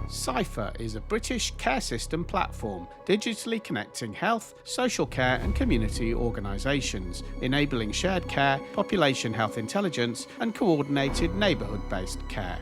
CIPHA is a British care system platform digitally connecting health, social care and community organisations, enabling shared care, population health intelligence and coordinated neighbourhood-based care.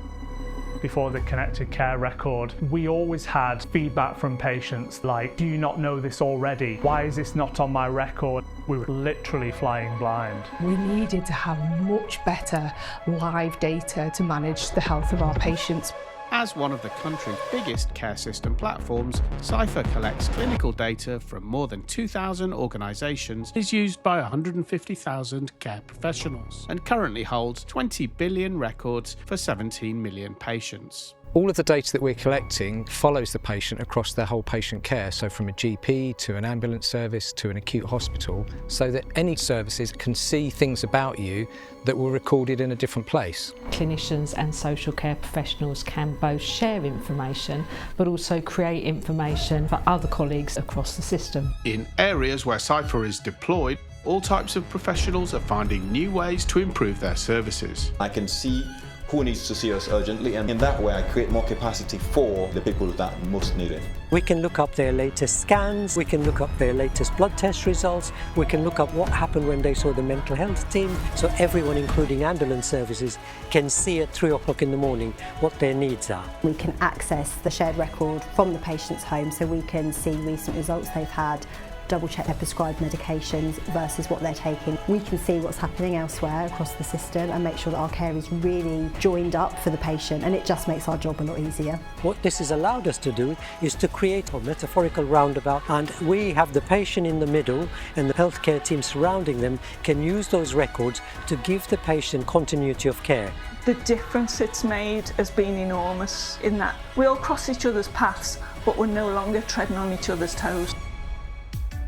Before the connected care record, we always had feedback from patients like, do you not know this already? Why is this not on my record? We were literally flying blind. We needed to have much better live data to manage the health of our patients. As one of the country's biggest care system platforms, CIPHA collects clinical data from more than 2,000 organisations, is used by 150,000 care professionals, and currently holds 20 billion records for 17 million patients. All of the data that we're collecting follows the patient across their whole patient care, so from a GP to an ambulance service to an acute hospital, so that any services can see things about you that were recorded in a different place. Clinicians and social care professionals can both share information but also create information for other colleagues across the system. In areas where CIPHA is deployed, all types of professionals are finding new ways to improve their services. I can see who needs to see us urgently, and in that way I create more capacity for the people that must need it. We can look up their latest scans, we can look up their latest blood test results, we can look up what happened when they saw the mental health team, so everyone, including ambulance services, can see at 3 o'clock in the morning what their needs are. We can access the shared record from the patient's home, so we can see recent results they've had, double check their prescribed medications versus what they're taking. We can see what's happening elsewhere across the system and make sure that our care is really joined up for the patient, and it just makes our job a lot easier. What this has allowed us to do is to create a metaphorical roundabout, and we have the patient in the middle and the healthcare team surrounding them can use those records to give the patient continuity of care. The difference it's made has been enormous in that we all cross each other's paths, but we're no longer treading on each other's toes.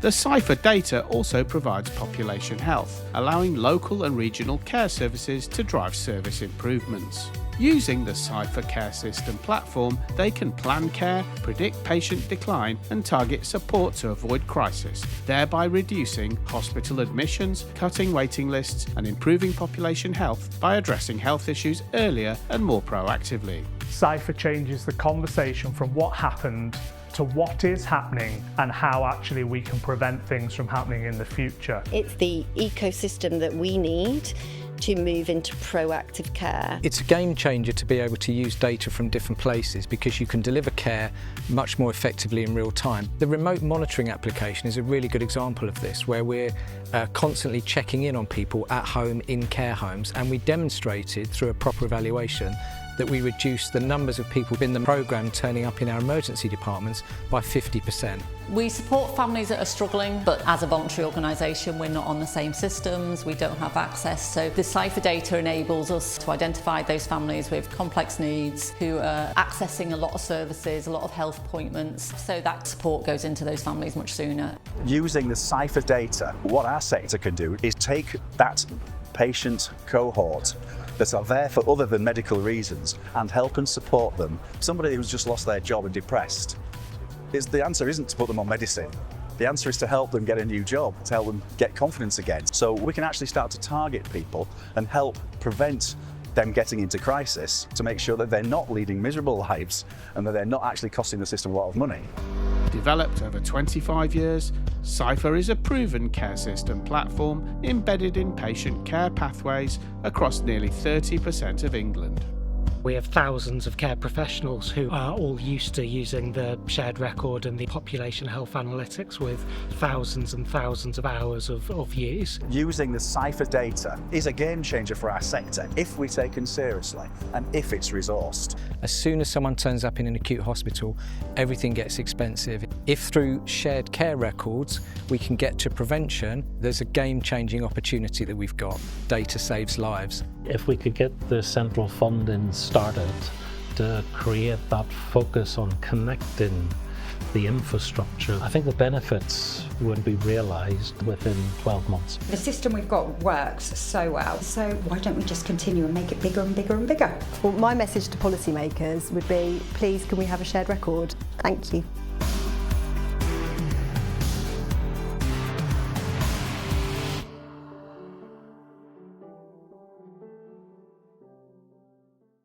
The CIPHA data also provides population health, allowing local and regional care services to drive service improvements. Using the CIPHA care system platform, they can plan care, predict patient decline and target support to avoid crisis, thereby reducing hospital admissions, cutting waiting lists and improving population health by addressing health issues earlier and more proactively. CIPHA changes the conversation from what happened to what is happening and how actually we can prevent things from happening in the future. It's the ecosystem that we need to move into proactive care. It's a game changer to be able to use data from different places because you can deliver care much more effectively in real time. The remote monitoring application is a really good example of this, where we're constantly checking in on people at home in care homes, and we demonstrated through a proper evaluation that we reduced the numbers of people in the programme turning up in our emergency departments by 50%. We support families that are struggling, but as a voluntary organisation we're not on the same systems, we don't have access, so the CIPHA data enables us to identify those families with complex needs who are accessing a lot of services, a lot of health appointments, so that support goes into those families much sooner. Using the CIPHA data, what our sector can do is take that patient cohort that are there for other than medical reasons and help and support them. Somebody who's just lost their job and depressed, the answer isn't to put them on medicine. The answer is to help them get a new job, to help them get confidence again. So we can actually start to target people and help prevent them getting into crisis to make sure that they're not leading miserable lives and that they're not actually costing the system a lot of money. Developed over 25 years, CIPHA is a proven care system platform embedded in patient care pathways across nearly 30% of England. We have thousands of care professionals who are all used to using the shared record and the population health analytics with thousands and thousands of hours of use. Using the CIPHA data is a game changer for our sector if we're taken seriously and if it's resourced. As soon as someone turns up in an acute hospital, everything gets expensive. If through shared care records we can get to prevention, there's a game-changing opportunity that we've got. Data saves lives. If we could get the central funding started to create that focus on connecting the infrastructure, I think the benefits would be realised within 12 months. The system we've got works so well, so why don't we just continue and make it bigger and bigger and bigger? Well, my message to policymakers would be, please can we have a shared record? Thank you.